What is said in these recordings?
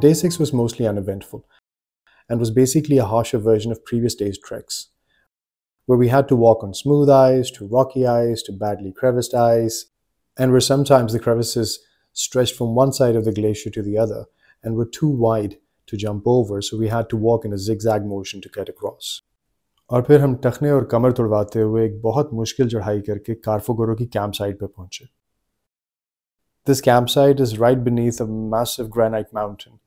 Day 6 was mostly uneventful and was basically a harsher version of previous days' treks, where we had to walk on smooth ice, to rocky ice, to badly creviced ice, and where sometimes the crevices stretched from one side of the glacier to the other and were too wide to jump over, so we had to walk in a zigzag motion to get across. और फिर हम टखने और कमर तुड़वाते हुए एक बहुत मुश्किल चढ़ाई करके कारफोगोरो की कैंप साइट पर पहुंचे. This campsite is right beneath a massive granite mountain,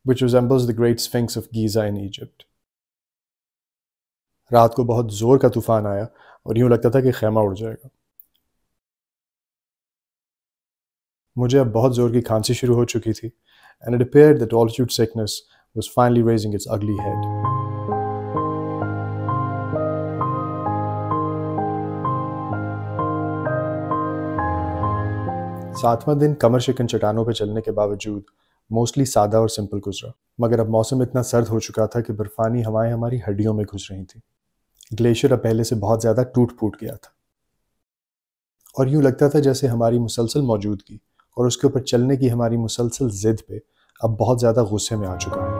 which resembles the Great Sphinx of Giza in Egypt. रात को बहुत जोर का तूफान आया और यूं लगता था कि खेमा उड़ जाएगा. मुझे अब बहुत जोर की खांसी शुरू हो चुकी थी, and it appeared that altitude sickness was finally raising its ugly head. सातवां दिन कमर शिकन चट्टानों पर चलने के बावजूद मोस्टली सादा और सिंपल गुजरा, मगर अब मौसम इतना सर्द हो चुका था कि बर्फानी हवाएं हमारी हड्डियों में घुस रही थी. ग्लेशियर अब पहले से बहुत ज़्यादा टूट फूट गया था और यूं लगता था जैसे हमारी मुसलसल मौजूदगी और उसके ऊपर चलने की हमारी मुसलसल जिद पे अब बहुत ज़्यादा गुस्से में आ चुका है.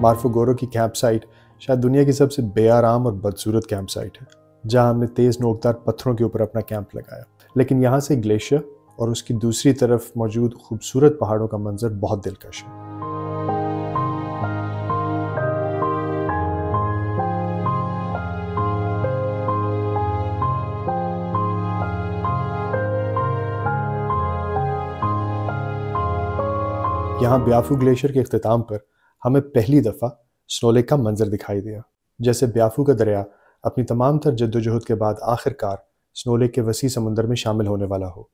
मार्फोगोरो की कैंप साइट शायद दुनिया की सबसे बेआराम और बदसूरत कैंप साइट है, जहां हमने तेज़ नोकदार पत्थरों के ऊपर अपना कैंप लगाया. लेकिन यहाँ से ग्लेशियर और उसकी दूसरी तरफ मौजूद खूबसूरत पहाड़ों का मंजर बहुत दिलकश है. यहाँ ब्याफू ग्लेशियर के अख्ताम पर हमें पहली दफ़ा स्नो लेक का मंजर दिखाई दिया, जैसे ब्याफू का दरिया अपनी तमाम तर जद्दोजहद के बाद आखिरकार स्नो लेक के वसी समुंदर में शामिल होने वाला हो.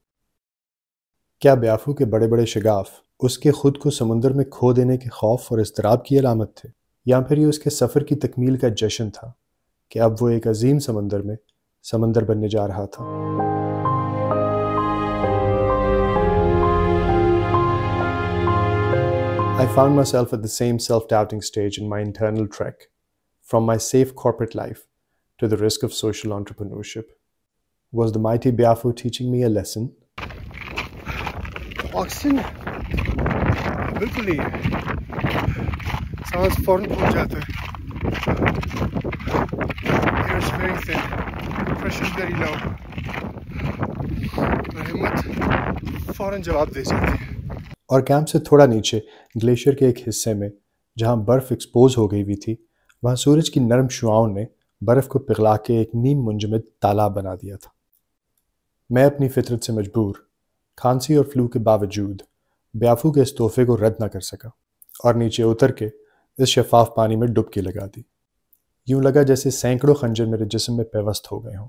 क्या ब्याफू के बड़े बड़े शगाफ उसके खुद को समुंदर में खो देने के खौफ और इज़्तिराब की अलामत थे, या फिर ये उसके सफ़र की तकमील का जश्न था कि अब वो एक अजीम समंदर में समंदर बनने जा रहा था. I found myself at the same self-doubting stage in my internal trek, from my safe corporate life to the risk of social entrepreneurship. Was the mighty Biafo teaching me a lesson? Oxygen बिल्कुल नहीं है, सांस फौरन फूल जाता है. Air is very thin, pressure is very low. हिम्मत फौरन जवाब दे जाती है. और कैंप से थोड़ा नीचे ग्लेशियर के एक हिस्से में जहां बर्फ़ एक्सपोज हो गई हुई थी, वहां सूरज की नरम शुआओं ने बर्फ़ को पिघला के एक नीम मुंजमद तालाब बना दिया था. मैं अपनी फितरत से मजबूर, खांसी और फ्लू के बावजूद ब्याफू के इस तोहफे को रद्द न कर सका और नीचे उतर के इस शफाफ पानी में डुबकी लगा दी. यूं लगा जैसे सैकड़ों खंजर मेरे जिस्म में पेवस्त हो गए हों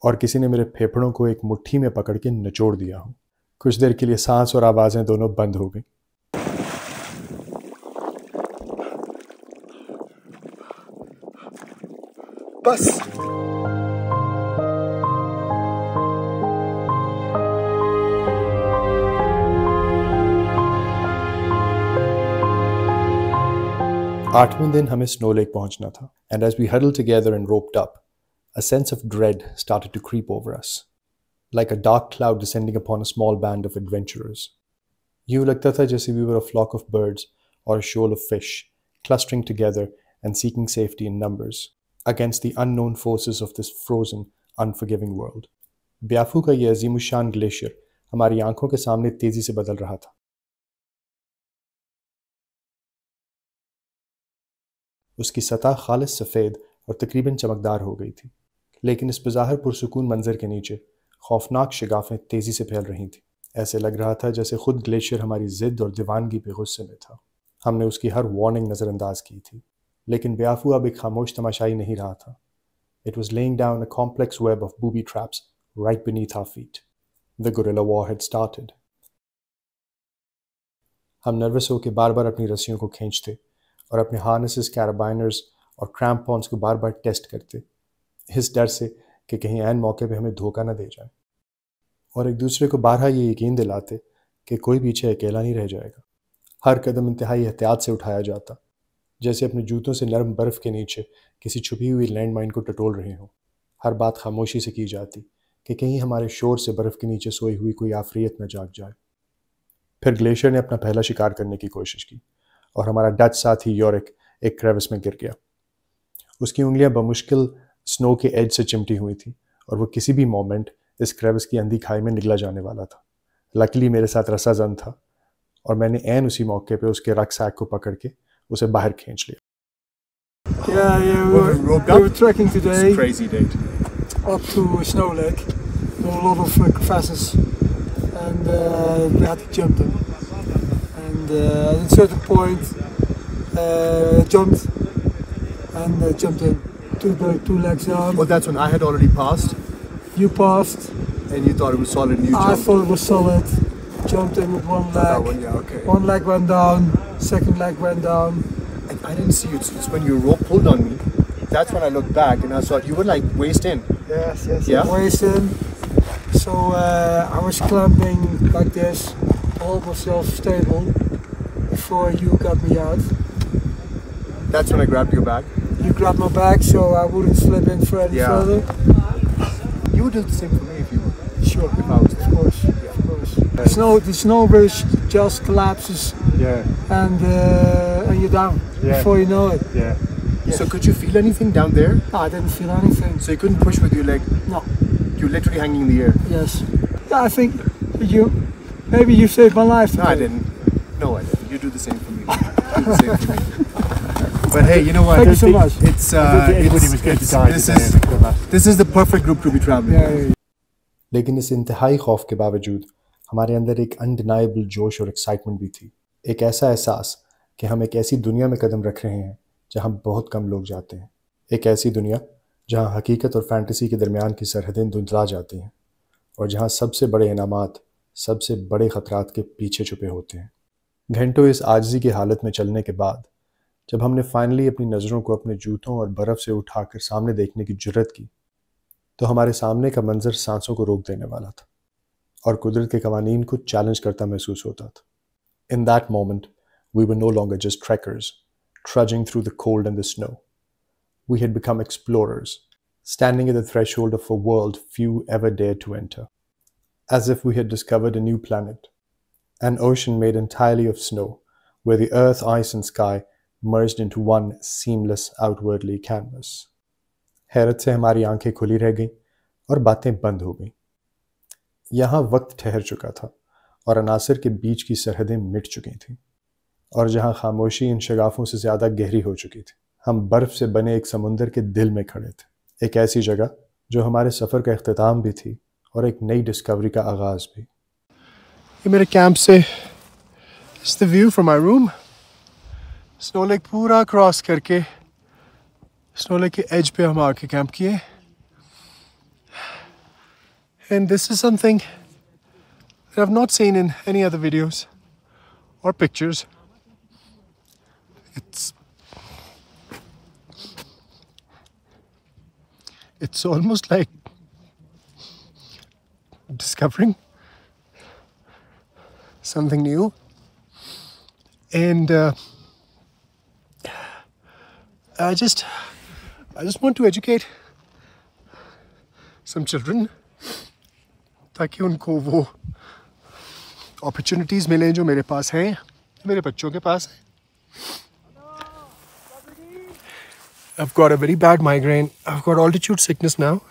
और किसी ने मेरे फेफड़ों को एक मुट्ठी में पकड़ के निचोड़ दिया हो. कुछ देर के लिए सांस और आवाज़ें दोनों बंद हो गई. बस आठवें दिन हमें स्नो लेक पहुंचना था, and as we huddled together and roped up, a sense of dread started to creep over us, like a dark cloud descending upon a small band of adventurers. यूं लगता था जैसे we were a flock of birds or a shoal of fish, clustering together and seeking safety in numbers against the unknown forces of this frozen, unforgiving world. ब्याफू का ये अजीमुशान glacier हमारी आंखों के सामने तेजी से बदल रहा था. उसकी सतह खालिस सफ़ेद और तकरीबन चमकदार हो गई थी, लेकिन इस बज़ाहिर पुरसुकून मंजर के नीचे खौफनाक शगाफें तेज़ी से फैल रही थीं. ऐसे लग रहा था जैसे खुद ग्लेशियर हमारी ज़िद और दीवानगी पे गुस्से में था. हमने उसकी हर वार्निंग नज़रअंदाज की थी, लेकिन ब्याफू अब एक खामोश तमाशाई नहीं रहा था. It was laying down a complex web of booby traps right beneath our feet. The guerrilla war had started. हम नर्वस होकर बार बार अपनी रस्सियों को खींचते और अपने हार्नेसेस, कैराबाइनर्स और क्रैम्पॉन्स को बार बार टेस्ट करते, इस डर से कि कहीं ऐन मौके पे हमें धोखा न दे जाए, और एक दूसरे को बारहा ये यकीन दिलाते कि कोई पीछे अकेला नहीं रह जाएगा. हर कदम इंतहाई एहतियात से उठाया जाता, जैसे अपने जूतों से नरम बर्फ़ के नीचे किसी छुपी हुई लैंड माइन को टटोल रहे हों. हर बात खामोशी से की जाती कि कहीं हमारे शोर से बर्फ़ के नीचे सोई हुई कोई आफरियत न जाग जाए. फिर ग्लेशियर ने अपना पहला शिकार करने की कोशिश की और हमारा डच साथी योरिक एक क्रेविस में गिर गया। उसकी उंगलियां बमुश्किल स्नो के एज से चिमटी हुई थी और वो किसी भी मोमेंट इस क्रेविस की अंधी खाई में निगला जाने वाला था। लकीली मेरे साथ रस्सा जन था और मैंने ऐन उसी मौके पे उसके रक्सैक को पकड़ के उसे बाहर खींच लिया। Yeah, we were trekking today. It's a crazy day up to Snow Lake. There were a lot of crevasses, and we had to jump them. And at a certain point, jumped in. Two legs down. Well, that's when I had already passed. You passed. And you thought it was solid and you jumped. I thought it was solid. Jumped in with one leg. That one, yeah, okay. One leg went down. Second leg went down. And I didn't see you. It's when your rope pulled on me. That's when I looked back and I saw you were like waist in. Yes. Yeah? Waist in. So I was clamping like this to hold myself stable before you got me out. That's when I grabbed your bag. You grabbed my bag so I wouldn't slip in further. You would do the same for me if you were. Sure. If I was there. Of course. Yeah. Of course. The snow bridge just collapses. Yeah. And you're down before you know it. Yeah. So could you feel anything down there? No, I didn't feel anything. So you couldn't push with your leg? No. You were literally hanging in the air? Yes. Yeah, I think maybe you saved my life today. No, I didn't. No, I didn't. You do the same for me. You do the same for me. But hey, you know what? Thank you so much. This is the perfect group to be traveling. Yeah. लेकिन इस इंतहाई खौफ के बावजूद हमारे अंदर एक undeniable जोश और एक्साइटमेंट भी थी। एक ऐसा एहसास कि हम एक ऐसी दुनिया में कदम रख रहे हैं जहां बहुत कम लोग जाते हैं। एक ऐसी दुनिया जहां हकीकत और फैंटेसी के दरमियान की सरहदें धुंधला जाती हैं और जहां सबसे बड़े इनामात सबसे बड़े ख़तरात के पीछे छुपे होते हैं। घंटों इस आजिज़ी की हालत में चलने के बाद जब हमने फाइनली अपनी नज़रों को अपने जूतों और बर्फ़ से उठाकर सामने देखने की जुर्रत की तो हमारे सामने का मंजर सांसों को रोक देने वाला था और कुदरत के कवानीन को चैलेंज करता महसूस होता था। In that moment, we were no longer just trekkers, trudging through the cold and the snow. We had become explorers, standing at the threshold of a world few ever dared to enter. As if we had discovered a new planet, an ocean made entirely of snow, where the earth, ice and sky merged into one seamless outwardly canvas. हैरत से हमारी आंखें खुली रह गईं और बातें बंद हो गईं। यहाँ वक्त ठहर चुका था और अनासर के बीच की सरहदें मिट चुकी थीं और जहाँ खामोशी इन शगाफों से ज़्यादा गहरी हो चुकी थी। हम बर्फ़ से बने एक समुंदर के दिल में खड़े थे, एक ऐसी जगह जो हमारे सफ़र का इख्तिताम भी थी और एक नई डिस्कवरी का आगाज़ भी। ये मेरे कैंप से it's the view from my room. Snow lake पूरा क्रॉस करके स्नो लेक के एज पे हम आके कैंप किए। And this is something that I've not seen in any other videos or pictures. It's almost like discovering something new. And I just want to educate some children ताकि उनको वो opportunities मिलें जो मेरे पास हैं, मेरे बच्चों के पास हैं। I've got a very bad migraine. I've got altitude sickness now.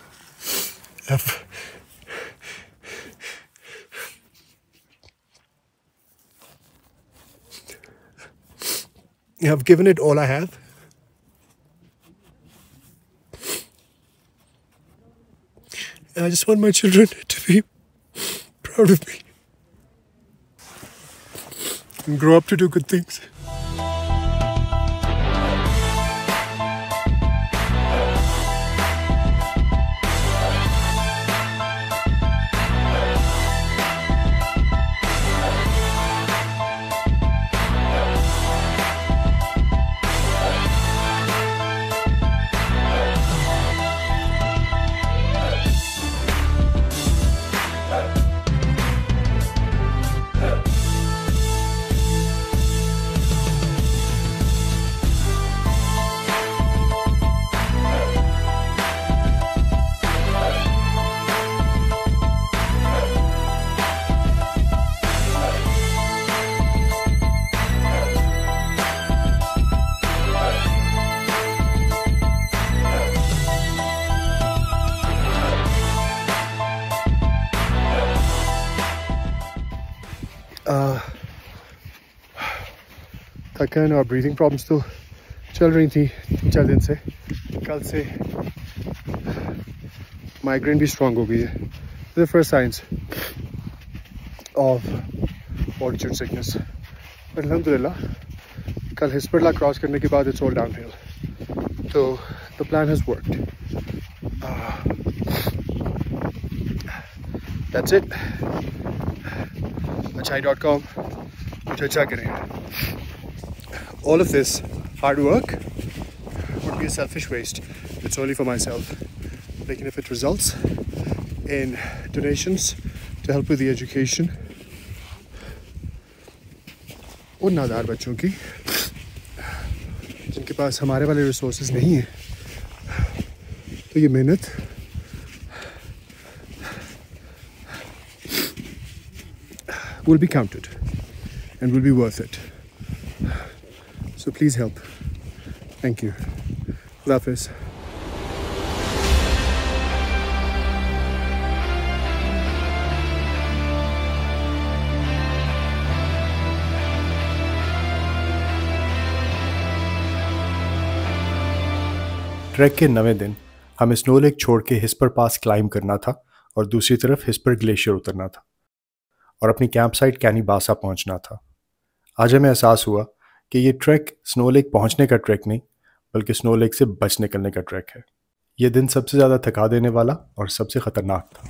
I've given it all I have. And I just want my children to be proud of me and grow up to do good things. थकन और breathing problems तो चल रही थी 3-4 दिन से। कल से migraine भी स्ट्रॉन्ग हो गई है। The first science of Fortune sickness. अल्हम्दुलिल्लाह कल हिस्परला क्रॉस करने के बाद इट्स ऑल डाउनहिल। तो the plan has worked. That's it. achai.com कुछ अच्छा करें। All of this hard work would be a selfish waste. It's only for myself. Lekin if it results in donations to help with the education उन नादार बच्चों की जिनके पास हमारे वाले resources नहीं है, तो ये मेहनत will be counted and will be worth it. So please help. Thank you. Khuda Hafiz. Track के 9वें दिन हमें स्नो लेक छोड़ के हिस्पर पास क्लाइम करना था और दूसरी तरफ हिस्पर ग्लेशियर उतरना था और अपनी कैंप साइट कैनीबासा पहुंचना था। आज हमें एहसास हुआ कि ये ट्रैक स्नो लेक पहुंचने का ट्रैक नहीं बल्कि स्नो लेक से बच निकलने का ट्रैक है। ये दिन सबसे ज़्यादा थका देने वाला और सबसे ख़तरनाक था।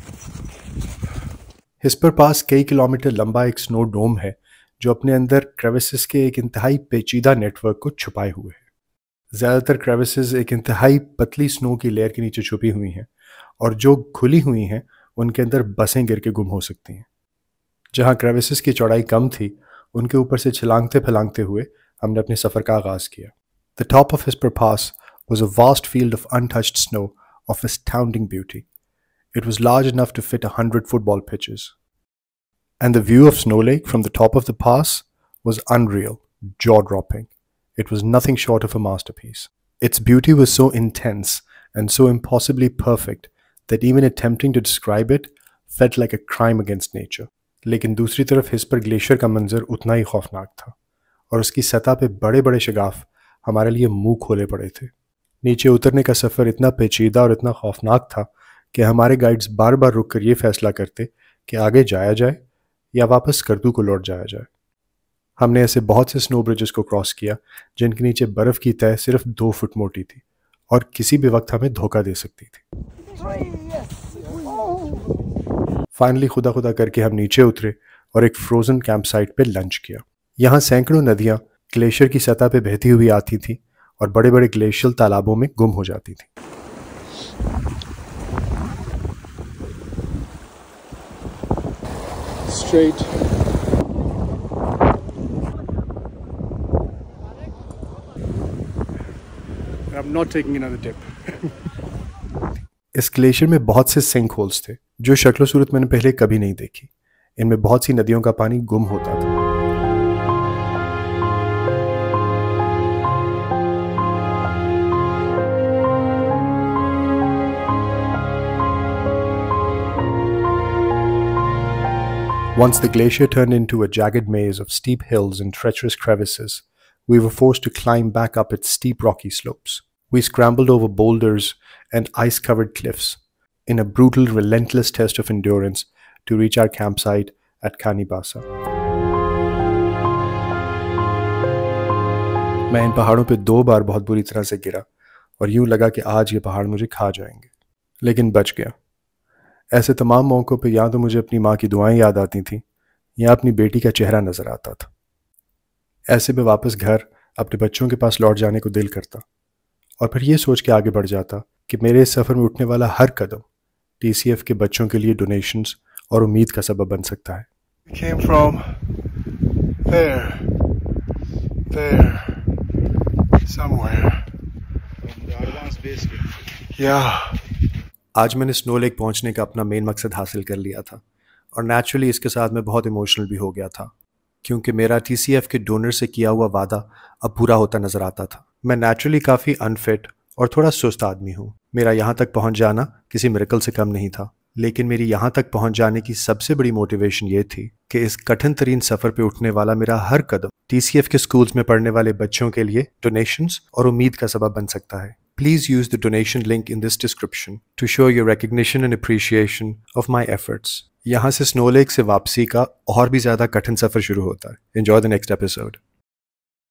हिस्पर पास कई किलोमीटर लंबा एक स्नो डोम है जो अपने अंदर क्रेविसेस के एक इंतहाई पेचीदा नेटवर्क को छुपाए हुए है। ज़्यादातर क्रेविसेस एक इंतहाई पतली स्नो की लेयर के नीचे छुपी हुई हैं और जो खुली हुई हैं उनके अंदर बसें गिर के गुम हो सकती हैं। जहाँ क्रेविसेस की चौड़ाई कम थी उनके ऊपर से छलांगते फलांगते हुए हमने अपने सफ़र का आगाज़ किया। The top of hispa pass was a vast field of untouched snow of astounding beauty. It was large enough to fit 100 football pitches. And the view of Snow Lake from the top of the pass was unreal, jaw-dropping. It was nothing short of a masterpiece. Its beauty was so intense and so impossibly perfect that even attempting to describe it felt like a crime against nature. लेकिन दूसरी तरफ hispa glacier का मंजर उतना ही खौफनाक था और उसकी सतह पे बड़े बड़े शगाफ हमारे लिए मुंह खोले पड़े थे। नीचे उतरने का सफ़र इतना पेचीदा और इतना खौफनाक था कि हमारे गाइड्स बार बार रुक कर ये फैसला करते कि आगे जाया जाए या वापस करतू को लौट जाया जाए। हमने ऐसे बहुत से स्नो ब्रिजेस को क्रॉस किया जिनके नीचे बर्फ़ की तह सिर्फ 2 फुट मोटी थी और किसी भी वक्त हमें धोखा दे सकती थी। फाइनली खुदा खुदा करके हम नीचे उतरे और एक फ्रोज़न कैंप साइट पर लंच किया। यहाँ सैकड़ों नदियाँ ग्लेशियर की सतह पे बहती हुई आती थी और बड़े बड़े ग्लेशियल तालाबों में गुम हो जाती थी। Straight. I'm not taking another dip. इस ग्लेशियर में बहुत से सिंक होल्स थे जो शक्ल सूरत मैंने पहले कभी नहीं देखी। इनमें बहुत सी नदियों का पानी गुम होता था। Once the glacier turned into a jagged maze of steep hills and treacherous crevices, we were forced to climb back up its steep rocky slopes. We scrambled over boulders and ice-covered cliffs in a brutal, relentless test of endurance to reach our campsite at Canibasa. मैं इन पहाड़ों पे 2 बार बहुत बुरी तरह से गिरा और यूं लगा कि आज ये पहाड़ मुझे खा जाएंगे, लेकिन बच गया। ऐसे तमाम मौक़ों पे या तो मुझे अपनी माँ की दुआएं याद आती थीं या अपनी बेटी का चेहरा नज़र आता था। ऐसे में वापस घर अपने बच्चों के पास लौट जाने को दिल करता और फिर ये सोच के आगे बढ़ जाता कि मेरे इस सफ़र में उठने वाला हर कदम TCF के बच्चों के लिए डोनेशंस और उम्मीद का सबब बन सकता है। We came from there, somewhere. From the advanced base camp. Yeah. आज मैंने स्नो लेक पहुंचने का अपना मेन मकसद हासिल कर लिया था और नेचुरली इसके साथ मैं बहुत इमोशनल भी हो गया था क्योंकि मेरा TCF के डोनर से किया हुआ वादा अब पूरा होता नज़र आता था। मैं नेचुरली काफ़ी अनफिट और थोड़ा सुस्त आदमी हूँ। मेरा यहाँ तक पहुँच जाना किसी मिरेकल से कम नहीं था, लेकिन मेरी यहाँ तक पहुँच जाने की सबसे बड़ी मोटिवेशन ये थी कि इस कठिन तरीन सफ़र पे उठने वाला मेरा हर कदम TCF के स्कूल्स में पढ़ने वाले बच्चों के लिए डोनेशंस और उम्मीद का सबब बन सकता है। Please use the donation link in this description to show your recognition and appreciation of my efforts. यहाँ से स्नो लेक से वापसी का और भी ज़्यादा कठिन सफ़र शुरू होता है। Enjoy the next episode.